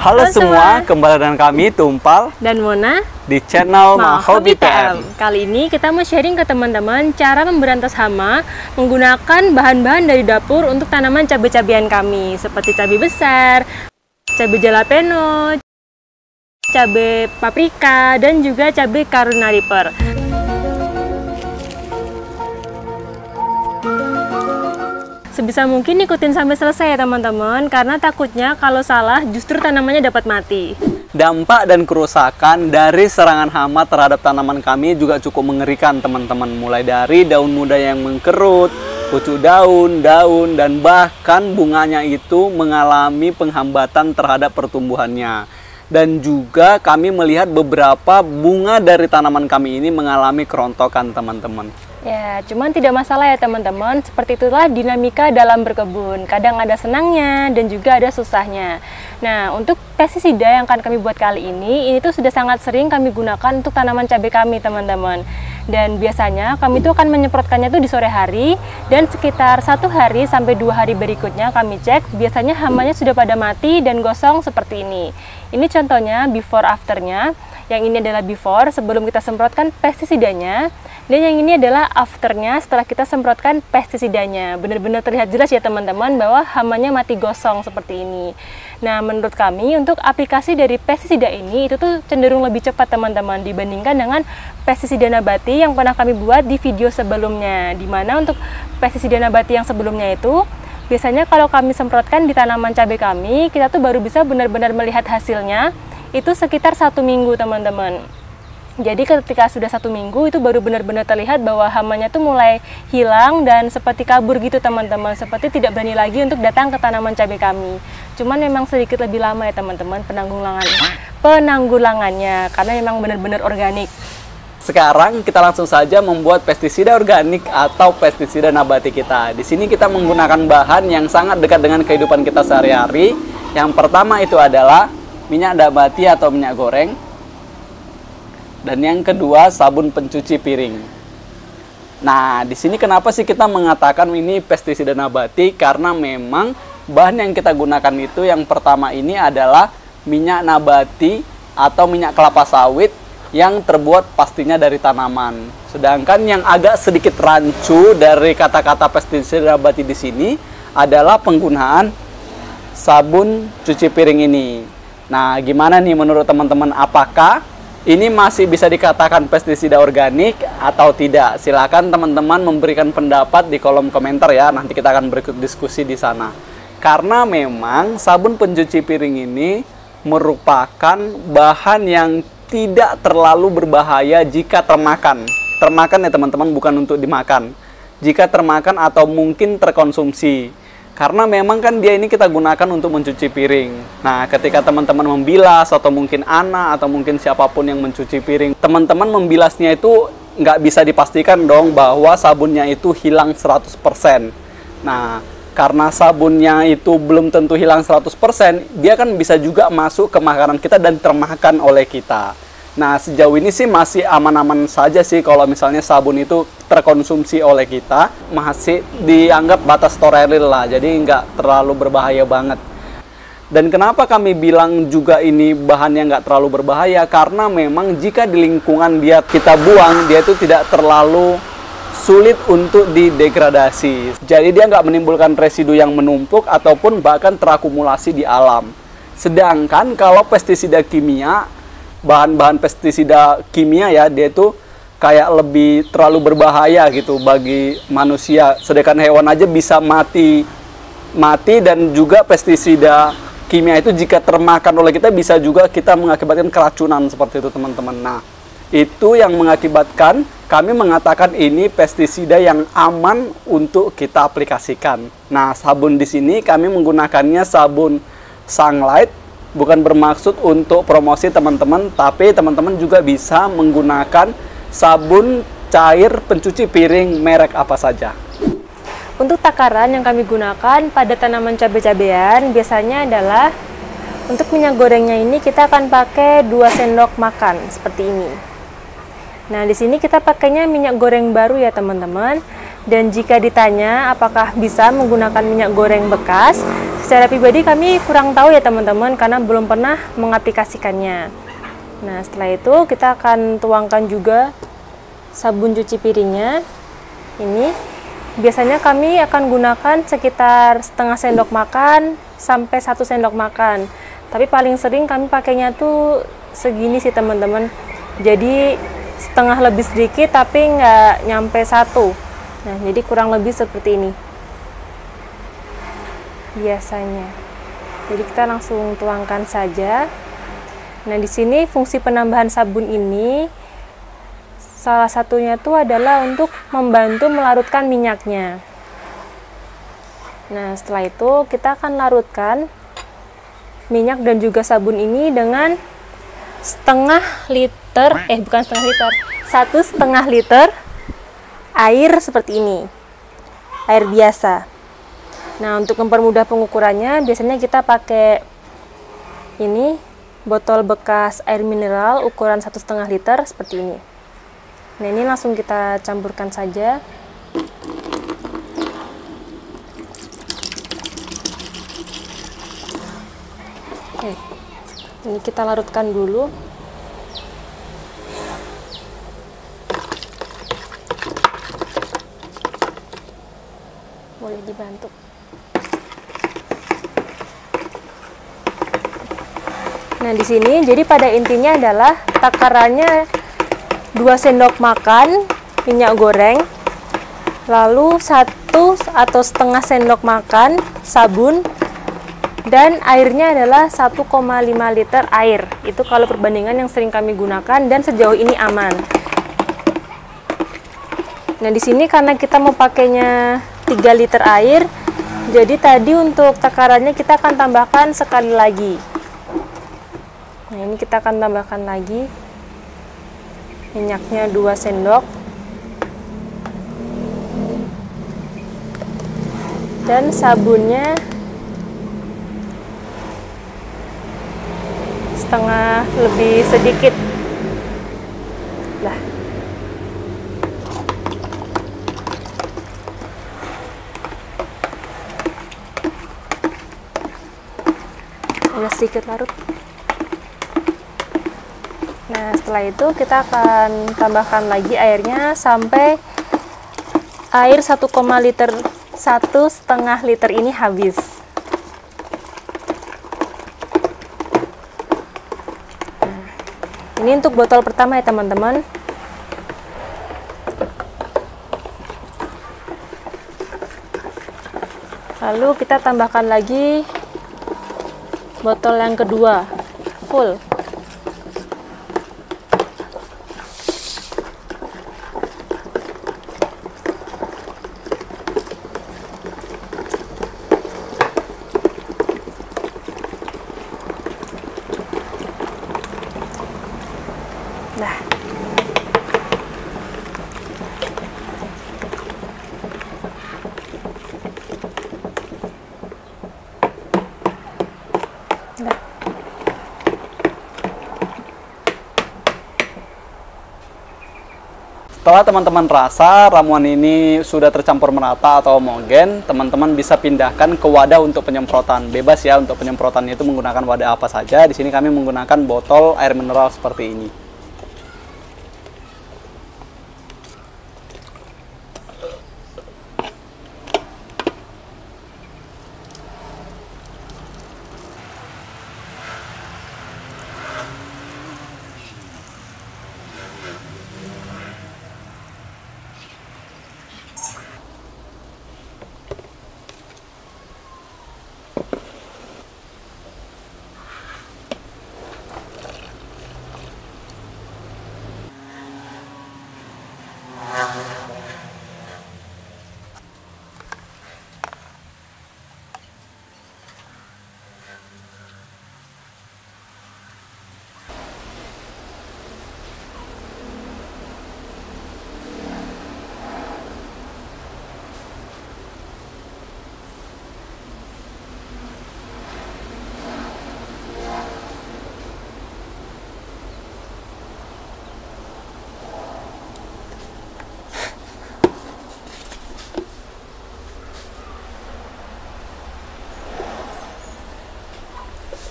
Halo semua, kembali dengan kami Tumpal dan Mona di channel Mahobi PM. Kali ini kita mau sharing ke teman-teman cara memberantas hama menggunakan bahan-bahan dari dapur untuk tanaman cabai-cabian kami, seperti cabai besar, cabai jalapeno, cabai paprika, dan juga cabai Carolina Reaper. Sebisa mungkin ikutin sampai selesai ya teman-teman, karena takutnya kalau salah justru tanamannya dapat mati. Dampak dan kerusakan dari serangan hama terhadap tanaman kami juga cukup mengerikan teman-teman. Mulai dari daun muda yang mengkerut, pucuk daun, dan bahkan bunganya itu mengalami penghambatan terhadap pertumbuhannya. Dan juga kami melihat beberapa bunga dari tanaman kami ini mengalami kerontokan teman-teman. Ya, cuman tidak masalah ya teman-teman, seperti itulah dinamika dalam berkebun. Kadang ada senangnya dan juga ada susahnya. Nah, untuk pestisida yang akan kami buat kali ini tuh sudah sangat sering kami gunakan untuk tanaman cabai kami teman-teman. Dan biasanya kami tuh akan menyemprotkannya tuh di sore hari, dan sekitar 1 hari sampai 2 hari berikutnya kami cek, biasanya hamanya sudah pada mati dan gosong seperti ini. Ini contohnya before afternya. Yang ini adalah before sebelum kita semprotkan pestisidanya, dan yang ini adalah afternya setelah kita semprotkan pestisidanya. Benar-benar terlihat jelas ya teman-teman bahwa hamanya mati gosong seperti ini. Nah, menurut kami untuk aplikasi dari pestisida ini itu tuh cenderung lebih cepat teman-teman dibandingkan dengan pestisida nabati yang pernah kami buat di video sebelumnya. Dimana untuk pestisida nabati yang sebelumnya itu biasanya kalau kami semprotkan di tanaman cabai kami, kita tuh baru bisa benar-benar melihat hasilnya itu sekitar 1 minggu teman-teman. Jadi ketika sudah 1 minggu itu baru benar-benar terlihat bahwa hamanya tuh mulai hilang dan seperti kabur gitu teman-teman, seperti tidak berani lagi untuk datang ke tanaman cabai kami. Cuman memang sedikit lebih lama ya teman-teman penanggulangannya karena memang benar-benar organik. Sekarang kita langsung saja membuat pestisida organik atau pestisida nabati kita. Di sini kita menggunakan bahan yang sangat dekat dengan kehidupan kita sehari-hari. Yang pertama itu adalah minyak nabati atau minyak goreng. Dan yang kedua, sabun pencuci piring. Nah, di sini kenapa sih kita mengatakan ini pestisida nabati? Karena memang bahan yang kita gunakan itu yang pertama ini adalah minyak nabati atau minyak kelapa sawit yang terbuat pastinya dari tanaman. Sedangkan yang agak sedikit rancu dari kata-kata pestisida nabati di sini adalah penggunaan sabun cuci piring ini. Nah, gimana nih menurut teman-teman, apakah ini masih bisa dikatakan pestisida organik atau tidak? Silakan teman-teman memberikan pendapat di kolom komentar ya. Nanti kita akan berdiskusi di sana. Karena memang sabun pencuci piring ini merupakan bahan yang tidak terlalu berbahaya jika termakan. Termakan ya teman-teman, bukan untuk dimakan. Jika termakan atau mungkin terkonsumsi. Karena memang kan dia ini kita gunakan untuk mencuci piring. Nah, ketika teman-teman membilas atau mungkin anak atau mungkin siapapun yang mencuci piring, teman-teman membilasnya itu nggak bisa dipastikan dong bahwa sabunnya itu hilang 100%. Nah, karena sabunnya itu belum tentu hilang 100%, dia kan bisa juga masuk ke makanan kita dan termakan oleh kita. Nah, sejauh ini sih masih aman-aman saja sih kalau misalnya sabun itu terkonsumsi oleh kita, masih dianggap batas steril lah, jadi nggak terlalu berbahaya banget. Dan kenapa kami bilang juga ini bahan yang nggak terlalu berbahaya? Karena memang jika di lingkungan dia kita buang, dia itu tidak terlalu sulit untuk didegradasi. Jadi dia nggak menimbulkan residu yang menumpuk ataupun bahkan terakumulasi di alam. Sedangkan kalau pestisida kimia, bahan-bahan pestisida kimia ya, dia itu kayak lebih terlalu berbahaya gitu bagi manusia. Sedangkan hewan aja bisa mati dan juga pestisida kimia itu jika termakan oleh kita bisa juga kita mengakibatkan keracunan seperti itu teman-teman. Nah, itu yang mengakibatkan kami mengatakan ini pestisida yang aman untuk kita aplikasikan. Nah, sabun di sini kami menggunakannya sabun Sunlight. Bukan bermaksud untuk promosi teman-teman, tapi teman-teman juga bisa menggunakan sabun cair pencuci piring merek apa saja. Untuk takaran yang kami gunakan pada tanaman cabai-cabean biasanya adalah untuk minyak gorengnya ini kita akan pakai 2 sendok makan seperti ini. Nah, di sini kita pakainya minyak goreng baru ya teman-teman. Dan jika ditanya apakah bisa menggunakan minyak goreng bekas, secara pribadi kami kurang tahu ya teman-teman, karena belum pernah mengaplikasikannya. Nah, setelah itu kita akan tuangkan juga sabun cuci piringnya. Ini biasanya kami akan gunakan sekitar setengah sendok makan sampai 1 sendok makan. Tapi paling sering kami pakainya tuh segini sih teman-teman. Jadi setengah lebih sedikit tapi nggak nyampe 1. Nah, jadi kurang lebih seperti ini biasanya. Jadi kita langsung tuangkan saja. Nah, di sini fungsi penambahan sabun ini salah satunya itu adalah untuk membantu melarutkan minyaknya. Nah, setelah itu kita akan larutkan minyak dan juga sabun ini dengan setengah liter, bukan setengah liter, 1,5 liter air seperti ini, air biasa. Nah, untuk mempermudah pengukurannya, biasanya kita pakai ini botol bekas air mineral ukuran 1,5 liter seperti ini. Nah, ini langsung kita campurkan saja. Oke, ini kita larutkan dulu. Boleh dibantu. Nah, di sini jadi pada intinya adalah takarannya 2 sendok makan minyak goreng, lalu 1 atau setengah sendok makan sabun, dan airnya adalah 1,5 liter air. Itu kalau perbandingan yang sering kami gunakan dan sejauh ini aman. Nah, di sini karena kita mau pakainya 3 liter air, jadi tadi untuk takarannya kita akan tambahkan sekali lagi. Nah, ini kita akan tambahkan lagi minyaknya 2 sendok dan sabunnya setengah lebih sedikit lah. Udah sedikit larut. Nah, setelah itu kita akan tambahkan lagi airnya sampai air 1,5 liter ini habis. Nah, ini untuk botol pertama ya teman-teman. Lalu kita tambahkan lagi botol yang kedua full. Nah, setelah teman-teman rasa ramuan ini sudah tercampur merata atau homogen, teman-teman bisa pindahkan ke wadah untuk penyemprotan. Bebas ya, untuk penyemprotannya itu menggunakan wadah apa saja. Di sini kami menggunakan botol air mineral seperti ini.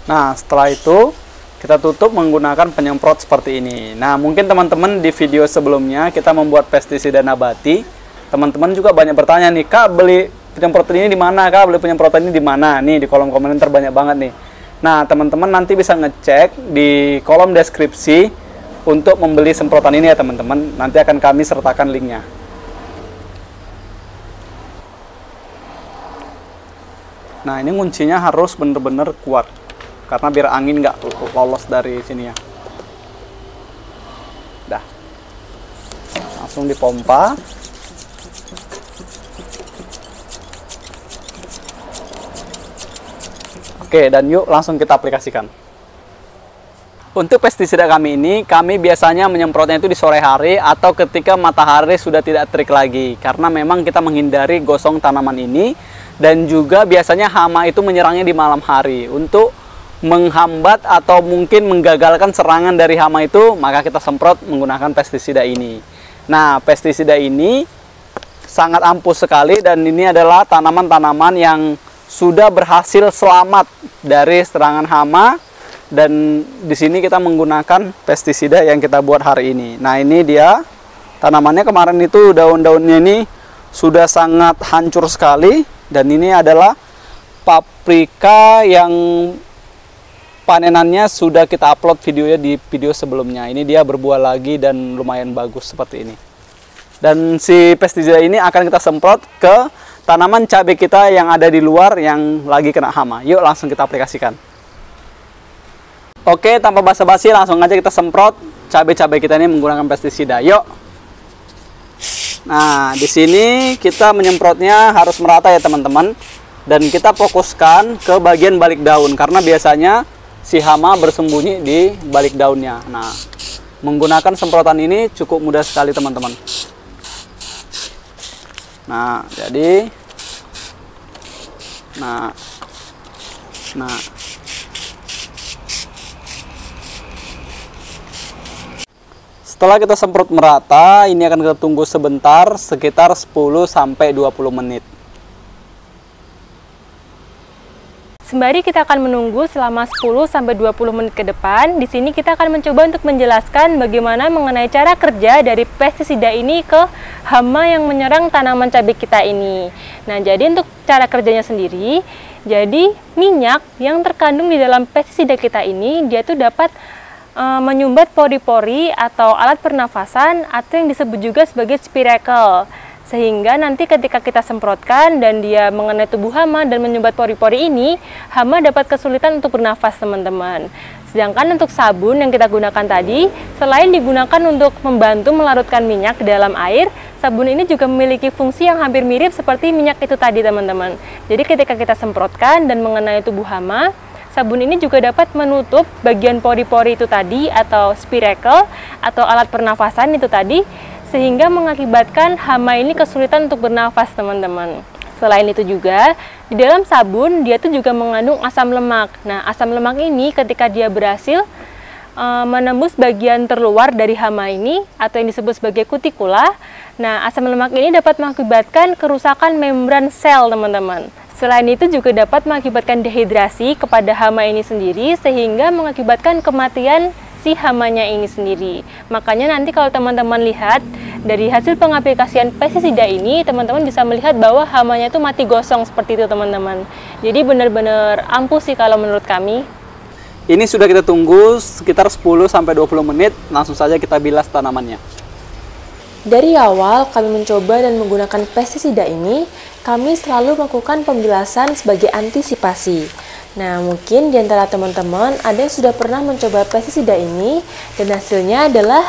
Nah, setelah itu kita tutup menggunakan penyemprot seperti ini. Nah, mungkin teman-teman di video sebelumnya kita membuat pestisida nabati. Teman-teman juga banyak bertanya nih, Kak, beli penyemprot ini di mana? Kak, beli penyemprotan ini di mana? Nih di kolom komentar banyak banget nih. Nah, teman-teman nanti bisa ngecek di kolom deskripsi untuk membeli semprotan ini ya teman-teman. Nanti akan kami sertakan linknya. Nah, ini kuncinya harus benar-benar kuat, karena biar angin nggak lolos dari sini ya. Dah, langsung dipompa. Oke, dan yuk langsung kita aplikasikan. Untuk pestisida kami ini, kami biasanya menyemprotnya itu di sore hari atau ketika matahari sudah tidak terik lagi, karena memang kita menghindari gosong tanaman ini, dan juga biasanya hama itu menyerangnya di malam hari. Untuk menghambat atau mungkin menggagalkan serangan dari hama itu, maka kita semprot menggunakan pestisida ini. Nah, pestisida ini sangat ampuh sekali, dan ini adalah tanaman-tanaman yang sudah berhasil selamat dari serangan hama. Dan di sini kita menggunakan pestisida yang kita buat hari ini. Nah, ini dia tanamannya. Kemarin itu daun-daunnya ini sudah sangat hancur sekali, dan ini adalah paprika yang panenannya sudah kita upload videonya di video sebelumnya. Ini dia berbuah lagi dan lumayan bagus seperti ini. Dan si pestisida ini akan kita semprot ke tanaman cabai kita yang ada di luar yang lagi kena hama. Yuk langsung kita aplikasikan. Oke, tanpa basa-basi langsung aja kita semprot cabai-cabai kita ini menggunakan pestisida. Yuk. Nah, di sini kita menyemprotnya harus merata ya teman-teman. Dan kita fokuskan ke bagian balik daun, karena biasanya si hama bersembunyi di balik daunnya. Nah, menggunakan semprotan ini cukup mudah sekali teman-teman. Nah, jadi nah setelah kita semprot merata, ini akan kita tunggu sebentar, sekitar 10-20 menit. Sembari kita akan menunggu selama 10-20 menit ke depan, di sini kita akan mencoba untuk menjelaskan bagaimana mengenai cara kerja dari pestisida ini ke hama yang menyerang tanaman cabai kita ini. Nah, jadi untuk cara kerjanya sendiri, jadi minyak yang terkandung di dalam pestisida kita ini, dia tuh dapat menyumbat pori-pori atau alat pernafasan, atau yang disebut juga sebagai spiracle. Sehingga nanti ketika kita semprotkan dan dia mengenai tubuh hama dan menyumbat pori-pori ini, hama dapat kesulitan untuk bernafas teman-teman. Sedangkan untuk sabun yang kita gunakan tadi, selain digunakan untuk membantu melarutkan minyak ke dalam air, sabun ini juga memiliki fungsi yang hampir mirip seperti minyak itu tadi teman-teman. Jadi ketika kita semprotkan dan mengenai tubuh hama, sabun ini juga dapat menutup bagian pori-pori itu tadi atau spiracle atau alat pernafasan itu tadi, sehingga mengakibatkan hama ini kesulitan untuk bernafas teman-teman. Selain itu juga, di dalam sabun dia tuh juga mengandung asam lemak. Nah, asam lemak ini ketika dia berhasil menembus bagian terluar dari hama ini atau yang disebut sebagai kutikula, nah asam lemak ini dapat mengakibatkan kerusakan membran sel teman-teman. Selain itu juga dapat mengakibatkan dehidrasi kepada hama ini sendiri, sehingga mengakibatkan kematian si hamanya ini sendiri. Makanya nanti kalau teman-teman lihat dari hasil pengaplikasian pestisida ini, teman-teman bisa melihat bahwa hamanya itu mati gosong seperti itu teman-teman. Jadi benar-benar ampuh sih kalau menurut kami. Ini sudah kita tunggu sekitar 10-20 menit, langsung saja kita bilas tanamannya. Dari awal kami mencoba dan menggunakan pestisida ini, kami selalu melakukan pembilasan sebagai antisipasi. Nah, mungkin di antara teman-teman ada yang sudah pernah mencoba pestisida ini dan hasilnya adalah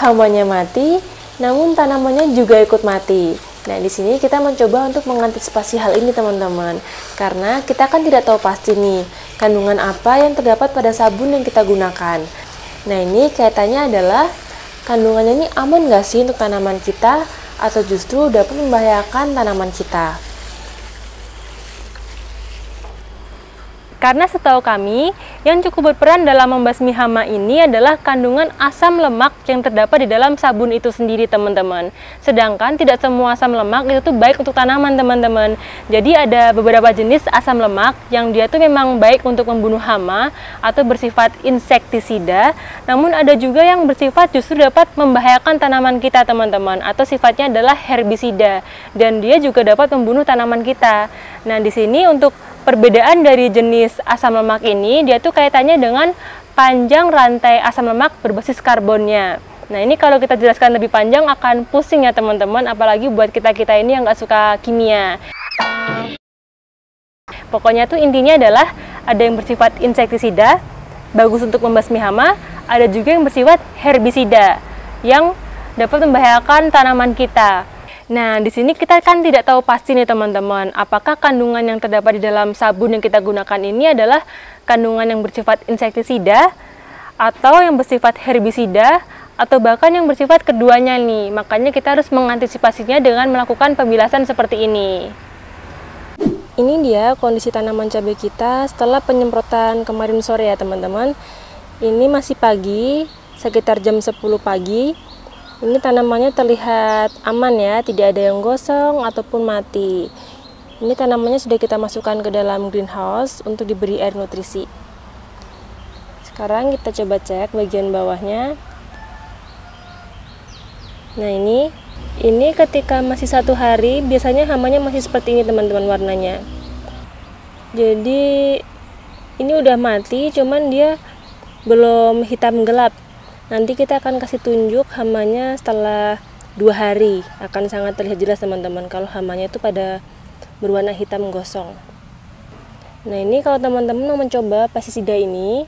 hamanya mati, namun tanamannya juga ikut mati. Nah, di sini kita mencoba untuk mengantisipasi hal ini teman-teman, karena kita kan tidak tahu pasti nih kandungan apa yang terdapat pada sabun yang kita gunakan. Nah, ini kaitannya adalah kandungannya ini aman nggak sih untuk tanaman kita, atau justru dapat membahayakan tanaman kita. Karena setahu kami, yang cukup berperan dalam membasmi hama ini adalah kandungan asam lemak yang terdapat di dalam sabun itu sendiri, teman-teman. Sedangkan tidak semua asam lemak itu tuh baik untuk tanaman, teman-teman. Jadi ada beberapa jenis asam lemak yang dia tuh memang baik untuk membunuh hama atau bersifat insektisida. Namun ada juga yang bersifat justru dapat membahayakan tanaman kita, teman-teman, atau sifatnya adalah herbisida dan dia juga dapat membunuh tanaman kita. Nah, di sini untuk perbedaan dari jenis asam lemak ini, dia tuh kaitannya dengan panjang rantai asam lemak berbasis karbonnya. Nah, ini kalau kita jelaskan lebih panjang akan pusing ya teman-teman, apalagi buat kita-kita ini yang nggak suka kimia. Pokoknya tuh intinya adalah ada yang bersifat insektisida, bagus untuk membasmi hama, ada juga yang bersifat herbisida, yang dapat membahayakan tanaman kita. Nah, di sini kita kan tidak tahu pasti nih teman-teman, apakah kandungan yang terdapat di dalam sabun yang kita gunakan ini adalah kandungan yang bersifat insektisida, atau yang bersifat herbisida, atau bahkan yang bersifat keduanya nih. Makanya kita harus mengantisipasinya dengan melakukan pembilasan seperti ini. Ini dia kondisi tanaman cabai kita setelah penyemprotan kemarin sore ya teman-teman. Ini masih pagi, sekitar jam 10 pagi. Ini tanamannya terlihat aman ya, tidak ada yang gosong ataupun mati. Ini tanamannya sudah kita masukkan ke dalam greenhouse untuk diberi air nutrisi. Sekarang kita coba cek bagian bawahnya. Nah ini ketika masih 1 hari, biasanya hamanya masih seperti ini teman-teman warnanya. Jadi ini udah mati, cuman dia belum hitam gelap. Nanti kita akan kasih tunjuk hamanya setelah 2 hari. Akan sangat terlihat jelas teman-teman kalau hamanya itu pada berwarna hitam gosong. Nah ini kalau teman-teman mau mencoba pestisida ini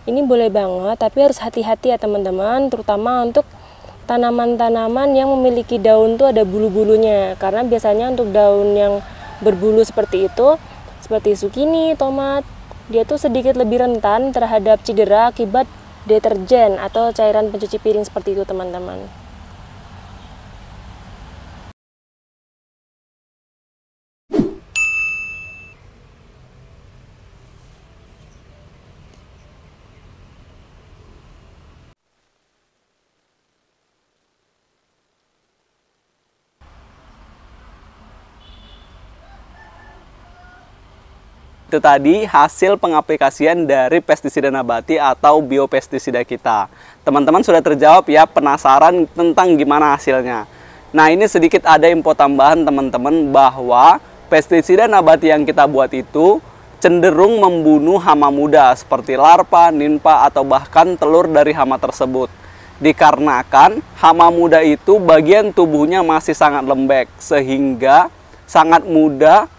boleh banget, tapi harus hati-hati ya teman-teman, terutama untuk tanaman-tanaman yang memiliki daun tuh ada bulu-bulunya. Karena biasanya untuk daun yang berbulu seperti itu, seperti zucchini, tomat, dia tuh sedikit lebih rentan terhadap cedera akibat deterjen atau cairan pencuci piring seperti itu teman-teman. Itu tadi hasil pengaplikasian dari pestisida nabati atau biopestisida kita. Teman-teman sudah terjawab ya, penasaran tentang gimana hasilnya. Nah ini sedikit ada info tambahan teman-teman, bahwa pestisida nabati yang kita buat itu cenderung membunuh hama muda seperti larva, nimfa, atau bahkan telur dari hama tersebut. Dikarenakan hama muda itu bagian tubuhnya masih sangat lembek, sehingga sangat mudah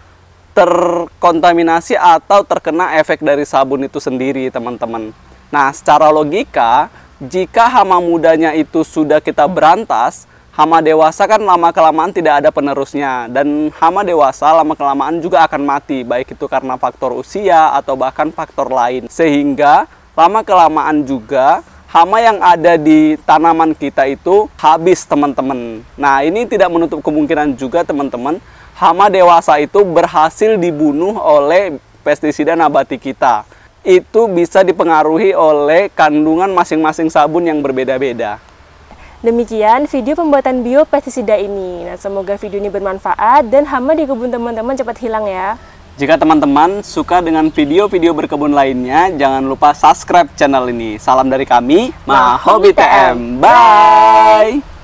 terkontaminasi atau terkena efek dari sabun itu sendiri teman-teman. Nah secara logika, jika hama mudanya itu sudah kita berantas, hama dewasa kan lama-kelamaan tidak ada penerusnya. Dan hama dewasa lama-kelamaan juga akan mati, baik itu karena faktor usia atau bahkan faktor lain. Sehingga lama-kelamaan juga hama yang ada di tanaman kita itu habis teman-teman. Nah ini tidak menutup kemungkinan juga teman-teman, hama dewasa itu berhasil dibunuh oleh pestisida nabati kita. Itu bisa dipengaruhi oleh kandungan masing-masing sabun yang berbeda-beda. Demikian video pembuatan biopestisida ini. Nah, semoga video ini bermanfaat dan hama di kebun teman-teman cepat hilang ya. Jika teman-teman suka dengan video-video berkebun lainnya, jangan lupa subscribe channel ini. Salam dari kami, Ma Hobi TM. Bye!